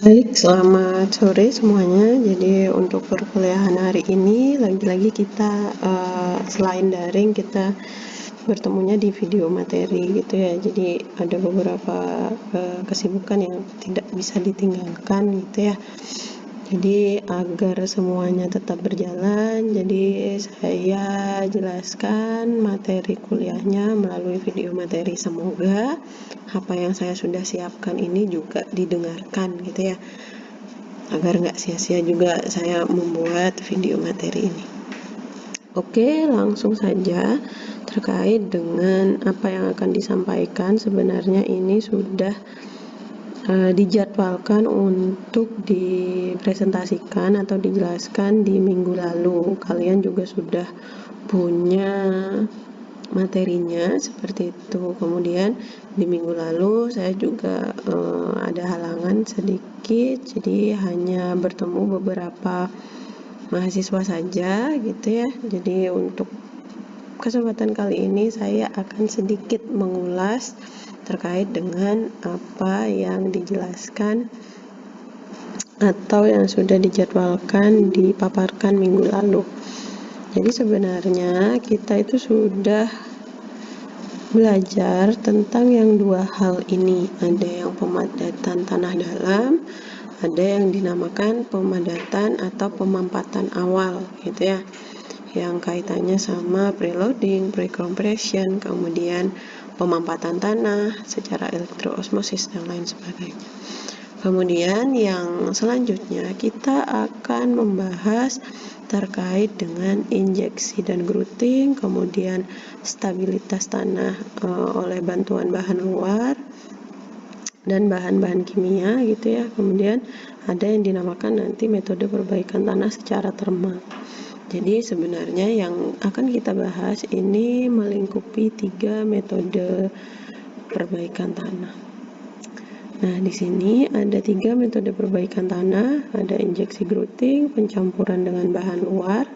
Baik, selamat sore semuanya. Jadi untuk perkuliahan hari ini lagi-lagi kita selain daring kita bertemunya di video materi gitu ya. Jadi ada beberapa kesibukan yang tidak bisa ditinggalkan gitu ya. Jadi agar semuanya tetap berjalan, jadi saya jelaskan materi kuliahnya melalui video materi. Semoga apa yang saya sudah siapkan ini juga didengarkan gitu ya, agar nggak sia-sia juga saya membuat video materi ini. Oke, langsung saja terkait dengan apa yang akan disampaikan. Sebenarnya ini sudah dijadwalkan untuk dipresentasikan atau dijelaskan di minggu lalu. Kalian juga sudah punya materinya seperti itu. Kemudian di minggu lalu saya juga ada halangan sedikit, jadi hanya bertemu beberapa mahasiswa saja gitu ya. Jadi untuk kesempatan kali ini saya akan sedikit mengulas terkait dengan apa yang dijelaskan atau yang sudah dijadwalkan dipaparkan minggu lalu. Jadi sebenarnya kita itu sudah belajar tentang yang dua hal ini. Ada yang pemadatan tanah dalam, ada yang dinamakan pemadatan atau pemampatan awal gitu ya, yang kaitannya sama preloading, precompression, kemudian pemampatan tanah secara elektroosmosis dan lain sebagainya. Kemudian yang selanjutnya kita akan membahas terkait dengan injeksi dan grouting, kemudian stabilitas tanah oleh bantuan bahan luar dan bahan-bahan kimia gitu ya. Kemudian ada yang dinamakan nanti metode perbaikan tanah secara termal. Jadi sebenarnya yang akan kita bahas ini melingkupi 3 metode perbaikan tanah. Nah, di sini ada 3 metode perbaikan tanah, ada injeksi grouting, pencampuran dengan bahan luar,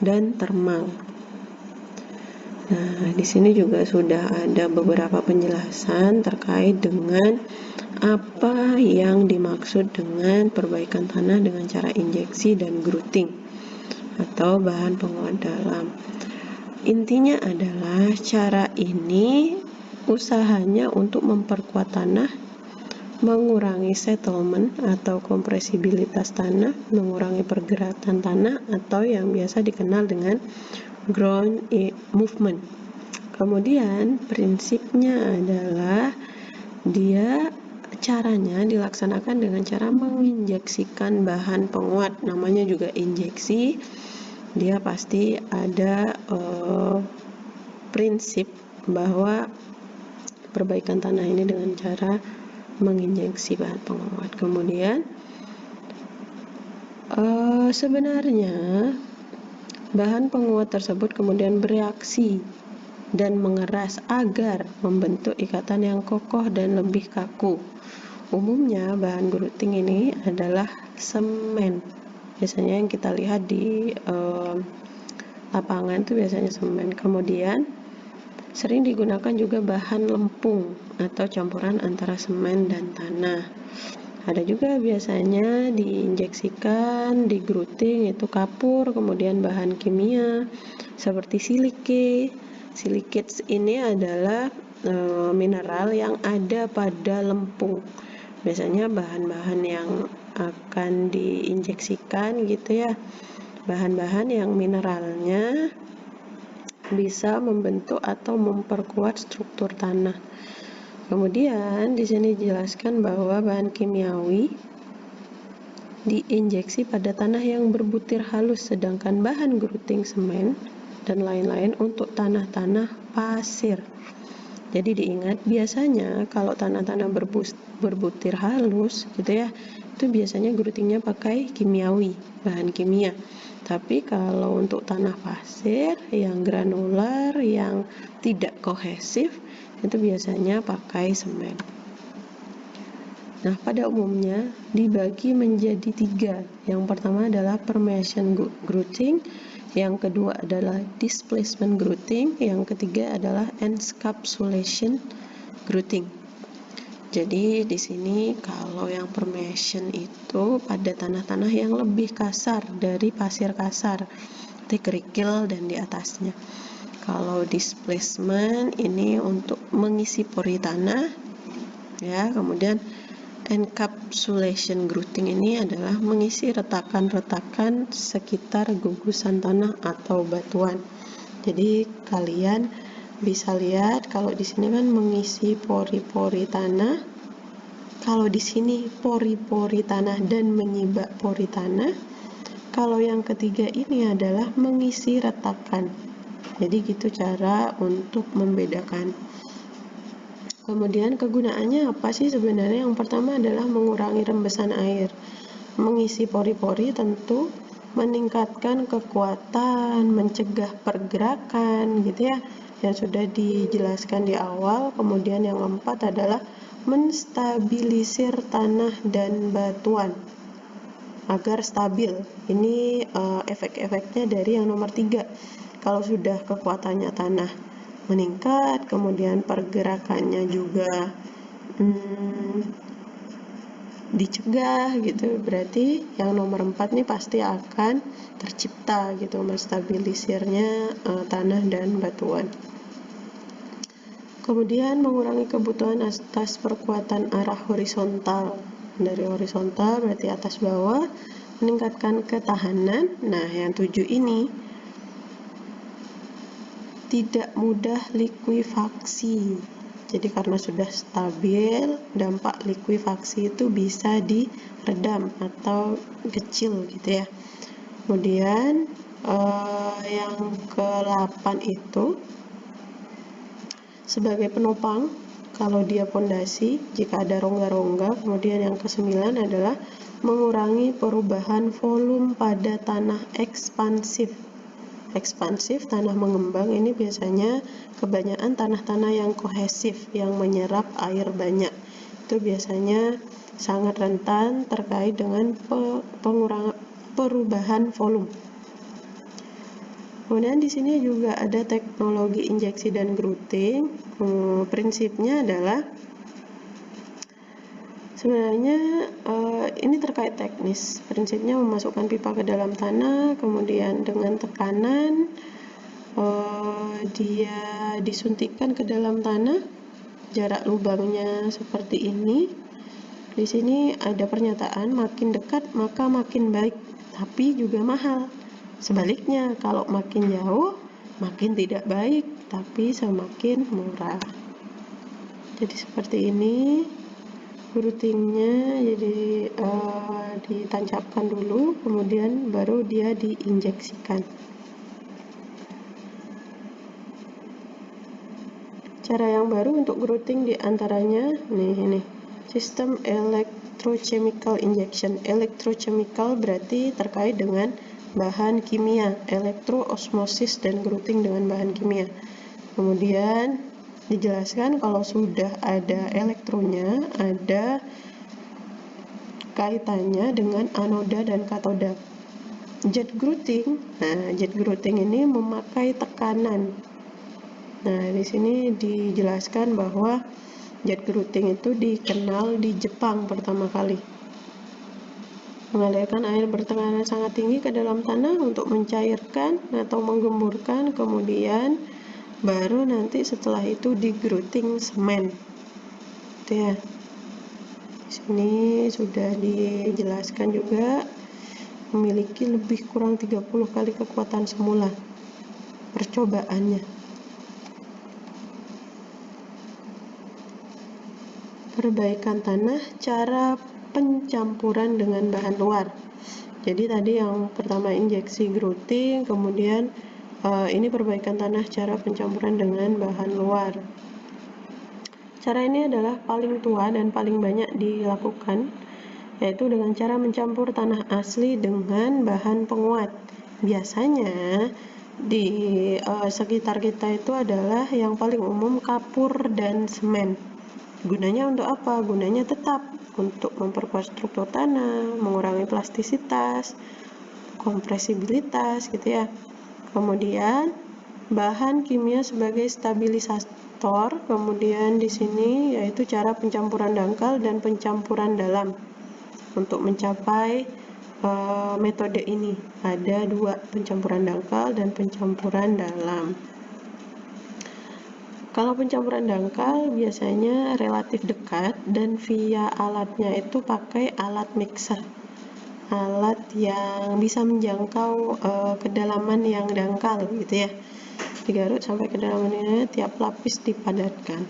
dan termal. Nah, di sini juga sudah ada beberapa penjelasan terkait dengan apa yang dimaksud dengan perbaikan tanah dengan cara injeksi dan grouting atau bahan penguat dalam. Intinya adalah cara ini usahanya untuk memperkuat tanah, mengurangi settlement atau kompresibilitas tanah, mengurangi pergerakan tanah atau yang biasa dikenal dengan ground movement. Kemudian prinsipnya adalah caranya dilaksanakan dengan cara menginjeksikan bahan penguat, namanya juga injeksi. Dia pasti ada prinsip bahwa perbaikan tanah ini dengan cara menginjeksi bahan penguat. Kemudian sebenarnya bahan penguat tersebut kemudian bereaksi dan mengeras agar membentuk ikatan yang kokoh dan lebih kaku. Umumnya bahan grouting ini adalah semen. Biasanya yang kita lihat di lapangan itu biasanya semen. Kemudian sering digunakan juga bahan lempung atau campuran antara semen dan tanah. Ada juga biasanya diinjeksikan, di grouting itu kapur, kemudian bahan kimia seperti silike. Silicates ini adalah mineral yang ada pada lempung. Biasanya bahan-bahan yang akan diinjeksikan gitu ya, bahan-bahan yang mineralnya bisa membentuk atau memperkuat struktur tanah. Kemudian di sini dijelaskan bahwa bahan kimiawi diinjeksi pada tanah yang berbutir halus, sedangkan bahan grouting semen dan lain-lain untuk tanah-tanah pasir. Jadi diingat, biasanya kalau tanah-tanah berbutir halus gitu ya, itu biasanya groutingnya pakai kimiawi, bahan kimia. Tapi kalau untuk tanah pasir yang granular, yang tidak kohesif, itu biasanya pakai semen. Nah, pada umumnya dibagi menjadi 3. Yang pertama adalah permeation grouting, yang kedua adalah displacement grouting, yang ketiga adalah encapsulation grouting. Jadi di sini kalau yang permeation itu pada tanah-tanah yang lebih kasar dari pasir kasar, seperti kerikil dan di atasnya. Kalau displacement ini untuk mengisi pori tanah, ya. Kemudian encapsulation growthing ini adalah mengisi retakan-retakan sekitar gugusan tanah atau batuan. Jadi kalian bisa lihat kalau di sini kan mengisi pori-pori tanah. Kalau di sini pori-pori tanah dan menyibak pori tanah. Kalau yang ketiga ini adalah mengisi retakan. Jadi gitu cara untuk membedakan. Kemudian kegunaannya apa sih sebenarnya? Yang pertama adalah mengurangi rembesan air. Mengisi pori-pori tentu meningkatkan kekuatan, mencegah pergerakan gitu ya, yang sudah dijelaskan di awal. Kemudian yang keempat adalah menstabilisir tanah dan batuan agar stabil. Ini efek-efeknya dari yang nomor 3. Kalau sudah kekuatannya tanah meningkat, kemudian pergerakannya juga dicegah gitu, berarti yang nomor 4 nih pasti akan tercipta gitu, menstabilisirnya tanah dan batuan. Kemudian mengurangi kebutuhan atas perkuatan arah horizontal. Dari horizontal berarti atas bawah, meningkatkan ketahanan. Nah, yang 7 ini tidak mudah likuifaksi. Jadi karena sudah stabil, dampak likuifaksi itu bisa diredam atau kecil gitu ya. Kemudian yang ke-8 itu sebagai penopang kalau dia pondasi jika ada rongga-rongga. Kemudian yang ke-9 adalah mengurangi perubahan volume pada tanah ekspansif. Ekspansif, tanah mengembang, ini biasanya kebanyakan tanah-tanah yang kohesif, yang menyerap air banyak. Itu biasanya sangat rentan terkait dengan pengurangan perubahan volume. Kemudian di sini juga ada teknologi injeksi dan growthing. Prinsipnya adalah sebenarnya ini terkait teknis. Prinsipnya memasukkan pipa ke dalam tanah, kemudian dengan tekanan dia disuntikkan ke dalam tanah. Jarak lubangnya seperti ini. Di sini ada pernyataan makin dekat maka makin baik, tapi juga mahal. Sebaliknya, kalau makin jauh makin tidak baik, tapi semakin murah. Jadi seperti ini. Growthingnya jadi ditancapkan dulu, kemudian baru dia diinjeksikan. Cara yang baru untuk growthing diantaranya ini sistem electrochemical injection. Electrochemical berarti terkait dengan bahan kimia, elektroosmosis dan growthing dengan bahan kimia. Kemudian dijelaskan kalau sudah ada elektronya, ada kaitannya dengan anoda dan katoda. Jet growthing, jet growthing ini memakai tekanan. Nah, di sini dijelaskan bahwa jet growthing itu dikenal di Jepang pertama kali. Mengalirkan air bertekanan sangat tinggi ke dalam tanah untuk mencairkan atau menggemburkan, kemudian baru nanti setelah itu di growthing semen. Itu ya. Di sini sudah dijelaskan juga memiliki lebih kurang 30 kali kekuatan semula percobaannya. Perbaikan tanah, cara pencampuran dengan bahan luar. Jadi tadi yang pertama injeksi growthing, kemudian ini perbaikan tanah, cara pencampuran dengan bahan luar. Cara ini adalah paling tua dan paling banyak dilakukan, yaitu dengan cara mencampur tanah asli dengan bahan penguat. Biasanya di sekitar kita itu adalah yang paling umum kapur dan semen. Gunanya untuk apa? Gunanya tetap untuk memperkuat struktur tanah, mengurangi plastisitas, kompresibilitas gitu ya. Kemudian bahan kimia sebagai stabilisator faktor, kemudian di sini yaitu cara pencampuran dangkal dan pencampuran dalam. Untuk mencapai metode ini ada 2, pencampuran dangkal dan pencampuran dalam. Kalau pencampuran dangkal biasanya relatif dekat dan via alatnya itu pakai alat mixer, alat yang bisa menjangkau kedalaman yang dangkal gitu ya, digarut sampai kedalamannya, tiap lapis dipadatkan.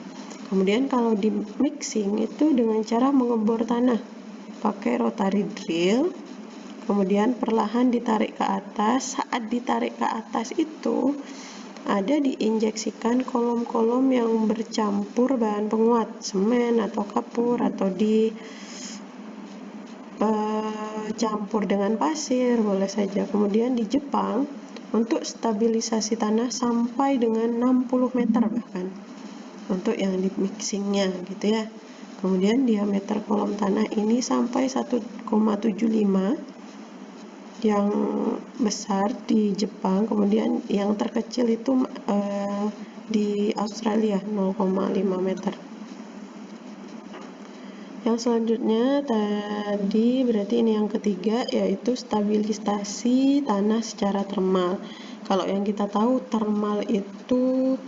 Kemudian kalau di mixing itu dengan cara mengebor tanah pakai rotary drill, kemudian perlahan ditarik ke atas. Saat ditarik ke atas itu ada diinjeksikan kolom-kolom yang bercampur bahan penguat, semen atau kapur, atau campur dengan pasir, boleh saja. Kemudian di Jepang untuk stabilisasi tanah sampai dengan 60 meter bahkan untuk yang di mixingnya gitu ya. Kemudian diameter kolom tanah ini sampai 1,75 yang besar di Jepang, kemudian yang terkecil itu di Australia 0,5 meter. Yang selanjutnya tadi berarti ini yang ketiga, yaitu stabilisasi tanah secara termal. Kalau yang kita tahu termal itu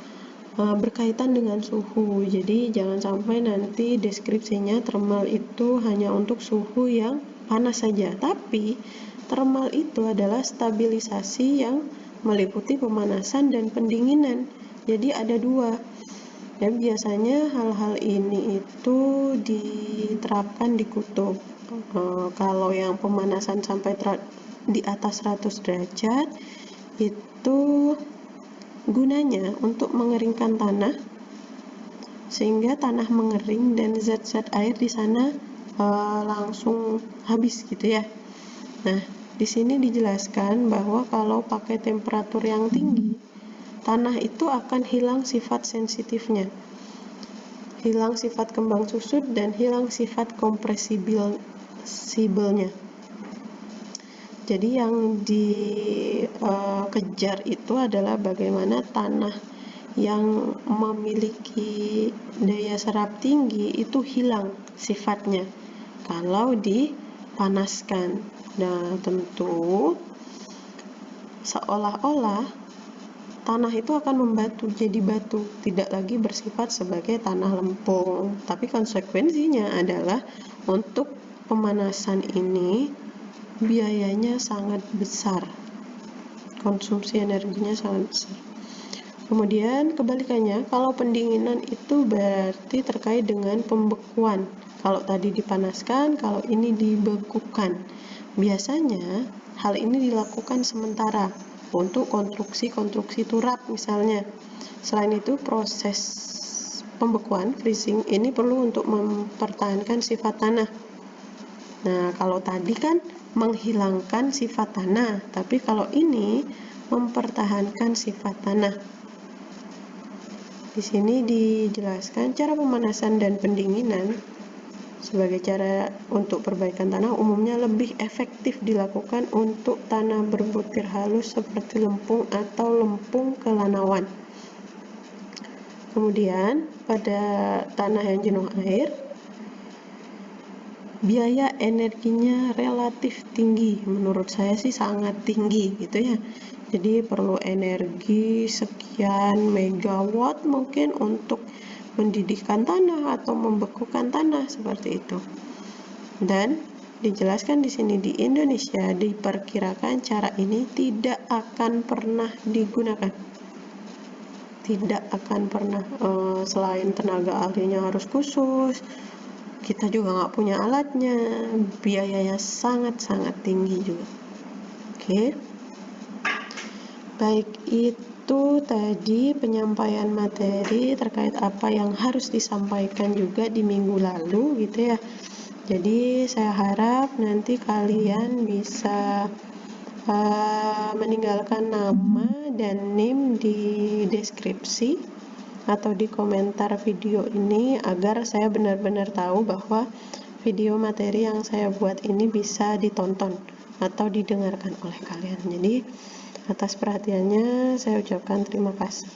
berkaitan dengan suhu, jadi jangan sampai nanti deskripsinya termal itu hanya untuk suhu yang panas saja, tapi termal itu adalah stabilisasi yang meliputi pemanasan dan pendinginan. Jadi ada 2. Dan biasanya hal-hal ini itu diterapkan di kutub. Kalau yang pemanasan sampai di atas 100 derajat itu gunanya untuk mengeringkan tanah sehingga tanah mengering dan zat-zat air di sana langsung habis gitu ya. Nah, di sini dijelaskan bahwa kalau pakai temperatur yang tinggi, tanah itu akan hilang sifat sensitifnya, hilang sifat kembang susut dan hilang sifat kompresibelnya. Jadi yang dikejar itu adalah bagaimana tanah yang memiliki daya serap tinggi itu hilang sifatnya kalau dipanaskan. Nah, tentu seolah-olah tanah itu akan membatu jadi batu, tidak lagi bersifat sebagai tanah lempung. Tapi konsekuensinya adalah untuk pemanasan ini biayanya sangat besar, konsumsi energinya sangat besar. Kemudian kebalikannya, kalau pendinginan itu berarti terkait dengan pembekuan. Kalau tadi dipanaskan, kalau ini dibekukan. Biasanya hal ini dilakukan sementara untuk konstruksi turap misalnya. Selain itu, proses pembekuan freezing ini perlu untuk mempertahankan sifat tanah. Nah, kalau tadi kan menghilangkan sifat tanah, tapi kalau ini mempertahankan sifat tanah. Di sini dijelaskan cara pemanasan dan pendinginan sebagai cara untuk perbaikan tanah umumnya lebih efektif dilakukan untuk tanah berbutir halus seperti lempung atau lempung kelanauan. Kemudian pada tanah yang jenuh air, biaya energinya relatif tinggi, menurut saya sih sangat tinggi gitu ya. Jadi perlu energi sekian megawatt mungkin untuk mendidihkan tanah atau membekukan tanah seperti itu. Dan dijelaskan di sini di Indonesia diperkirakan cara ini tidak akan pernah digunakan. Tidak akan pernah, selain tenaga ahlinya harus khusus, kita juga nggak punya alatnya, biayanya sangat-sangat tinggi juga. Oke. Baik, itu tadi penyampaian materi terkait apa yang harus disampaikan juga di minggu lalu gitu ya. Jadi saya harap nanti kalian bisa meninggalkan nama dan NIM di deskripsi atau di komentar video ini agar saya benar-benar tahu bahwa video materi yang saya buat ini bisa ditonton atau didengarkan oleh kalian. Jadi atas perhatiannya saya ucapkan terima kasih.